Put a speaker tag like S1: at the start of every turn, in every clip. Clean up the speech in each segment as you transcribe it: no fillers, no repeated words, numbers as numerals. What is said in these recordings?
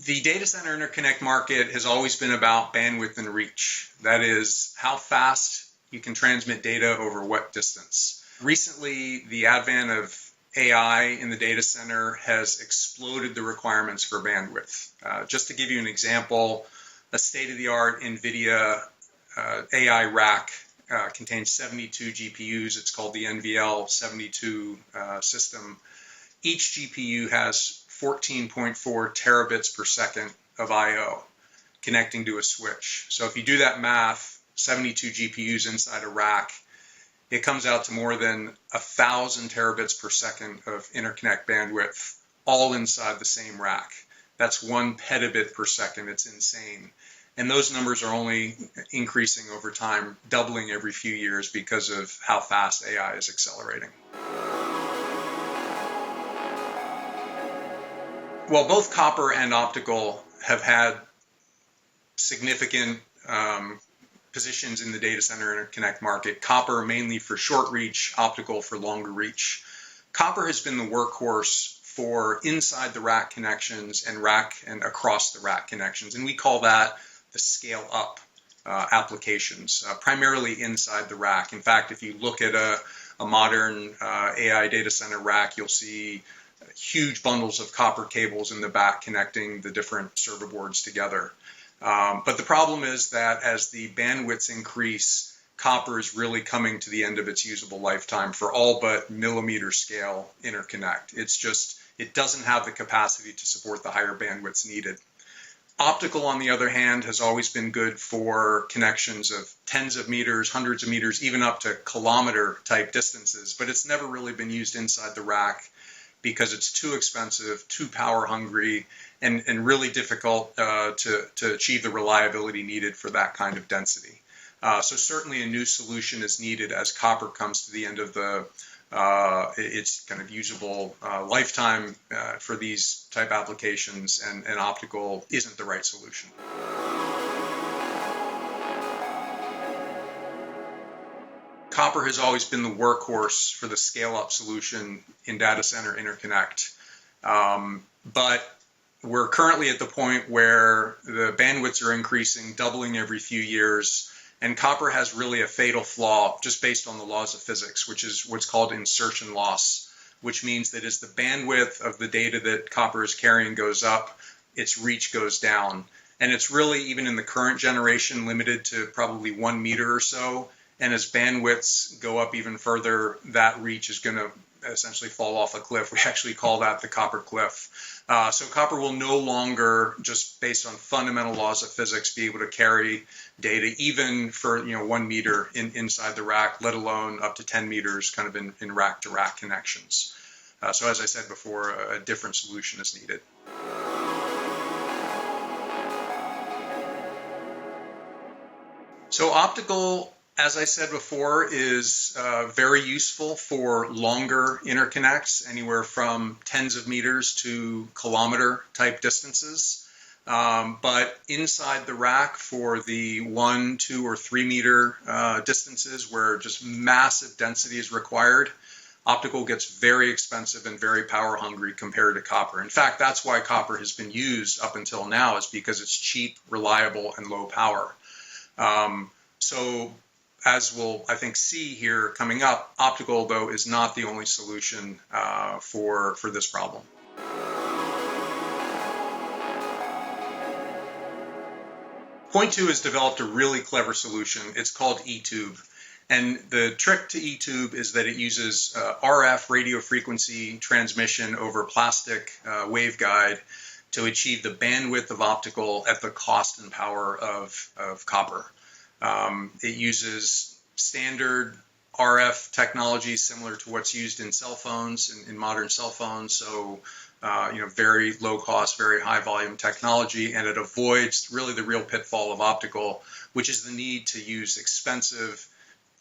S1: The data center interconnect market has always been about bandwidth and reach. That is, how fast you can transmit data over what distance. Recently, the advent of AI in the data center has exploded the requirements for bandwidth. Just to give you an example, a state-of-the-art NVIDIA AI rack contains 72 GPUs. It's called the NVL 72 system. Each GPU has 14.4 terabits per second of I/O connecting to a switch. So if you do that math, 72 GPUs inside a rack, it comes out to more than 1,000 terabits per second of interconnect bandwidth, all inside the same rack. That's 1 petabit per second. It's insane. And those numbers are only increasing over time, doubling every few years because of how fast AI is accelerating. Well, both copper and optical have had significant positions in the data center interconnect market. Copper mainly for short reach, optical for longer reach. Copper has been the workhorse for inside the rack connections and rack and across the rack connections, and we call that the scale up applications, primarily inside the rack. In fact, if you look at a modern AI data center rack, you'll see huge bundles of copper cables in the back connecting the different server boards together. But the problem is that as the bandwidths increase, copper is really coming to the end of its usable lifetime for all but millimeter scale interconnect. It doesn't have the capacity to support the higher bandwidths needed. Optical, on the other hand, has always been good for connections of tens of meters, hundreds of meters, even up to kilometer type distances, but it's never really been used inside the rack because it's too expensive, too power hungry, and really difficult to achieve the reliability needed for that kind of density. So certainly a new solution is needed as copper comes to the end of its kind of usable lifetime for these type applications, and optical isn't the right solution. Copper has always been the workhorse for the scale-up solution in data center interconnect, but we're currently at the point where the bandwidths are increasing, doubling every few years, and copper has really a fatal flaw just based on the laws of physics, which is what's called insertion loss, which means that as the bandwidth of the data that copper is carrying goes up, its reach goes down. And it's really, even in the current generation, limited to probably 1 meter or so. And as bandwidths go up even further, that reach is going to essentially fall off a cliff. We actually call that the copper cliff. So copper will no longer, just based on fundamental laws of physics, be able to carry data even for 1 meter inside the rack, let alone up to 10 meters kind of in rack-to-rack connections. So as I said before, a different solution is needed. So optical, as I said before, is very useful for longer interconnects, anywhere from tens of meters to kilometer type distances. But inside the rack for the 1, 2, or 3 meter distances where just massive density is required, optical gets very expensive and very power hungry compared to copper. In fact, that's why copper has been used up until now, is because it's cheap, reliable, and low power. So as we'll, I think, see here coming up, optical, though, is not the only solution for this problem. Point2 has developed a really clever solution. It's called eTube. And the trick to eTube is that it uses RF radio frequency transmission over plastic waveguide to achieve the bandwidth of optical at the cost and power of copper. It uses standard RF technology similar to what's used in cell phones, in modern cell phones, so very low cost, very high volume technology, and it avoids really the real pitfall of optical, which is the need to use expensive,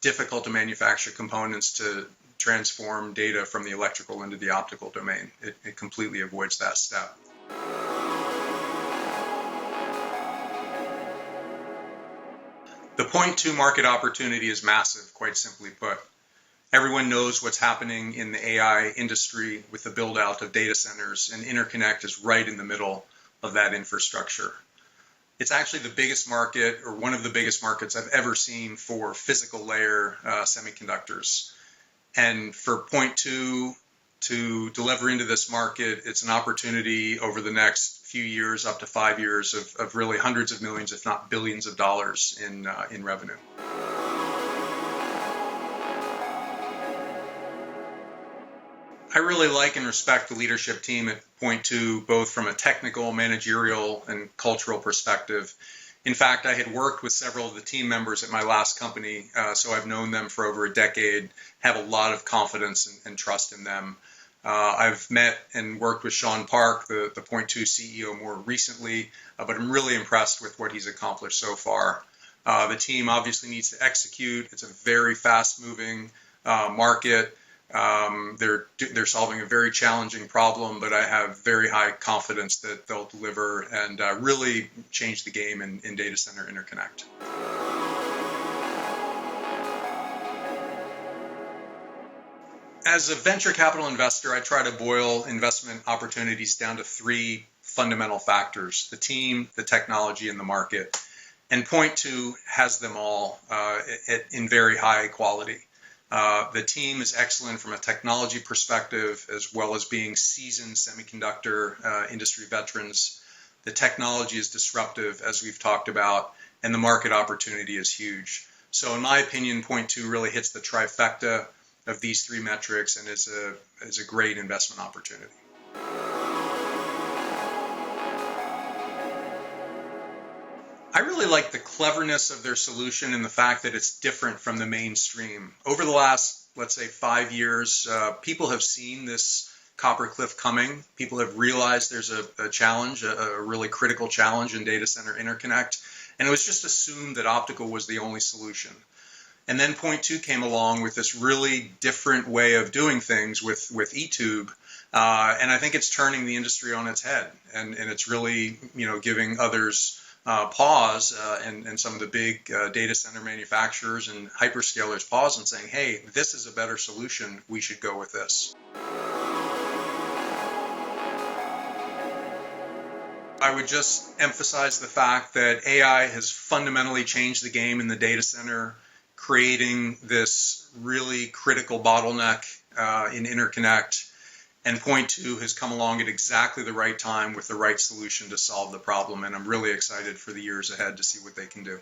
S1: difficult to manufacture components to transform data from the electrical into the optical domain. It completely avoids that step. The Point2 market opportunity is massive, quite simply put. Everyone knows what's happening in the AI industry with the build out of data centers, and Interconnect is right in the middle of that infrastructure. It's actually the biggest market, or one of the biggest markets I've ever seen for physical layer semiconductors. And for Point 2 to deliver into this market, it's an opportunity over the next few years, up to 5 years, of really hundreds of millions, if not billions of dollars in revenue. I really like and respect the leadership team at Point 2, both from a technical, managerial, and cultural perspective. In fact, I had worked with several of the team members at my last company, so I've known them for over a decade, have a lot of confidence and trust in them. I've met and worked with Sean Park, the Point 2 CEO, more recently, but I'm really impressed with what he's accomplished so far. The team obviously needs to execute. It's a very fast-moving market. They're solving a very challenging problem, but I have very high confidence that they'll deliver and really change the game in data center interconnect. As a venture capital investor, I try to boil investment opportunities down to three fundamental factors: the team, the technology, and the market. And Point 2 has them all in very high quality. The team is excellent from a technology perspective, as well as being seasoned semiconductor industry veterans. The technology is disruptive, as we've talked about, and the market opportunity is huge. So in my opinion, Point 2 really hits the trifecta of these three metrics and is a great investment opportunity. I really like the cleverness of their solution and the fact that it's different from the mainstream. Over the last, let's say, 5 years, people have seen this copper cliff coming. People have realized there's a challenge, a really critical challenge in data center interconnect, and it was just assumed that optical was the only solution. And then Point 2 came along with this really different way of doing things with eTube, and I think it's turning the industry on its head, and it's really giving others pause, and some of the big data center manufacturers and hyperscalers pause and saying, hey, this is a better solution, we should go with this. I would just emphasize the fact that AI has fundamentally changed the game in the data center, creating this really critical bottleneck in interconnect. And Point 2 has come along at exactly the right time with the right solution to solve the problem. And I'm really excited for the years ahead to see what they can do.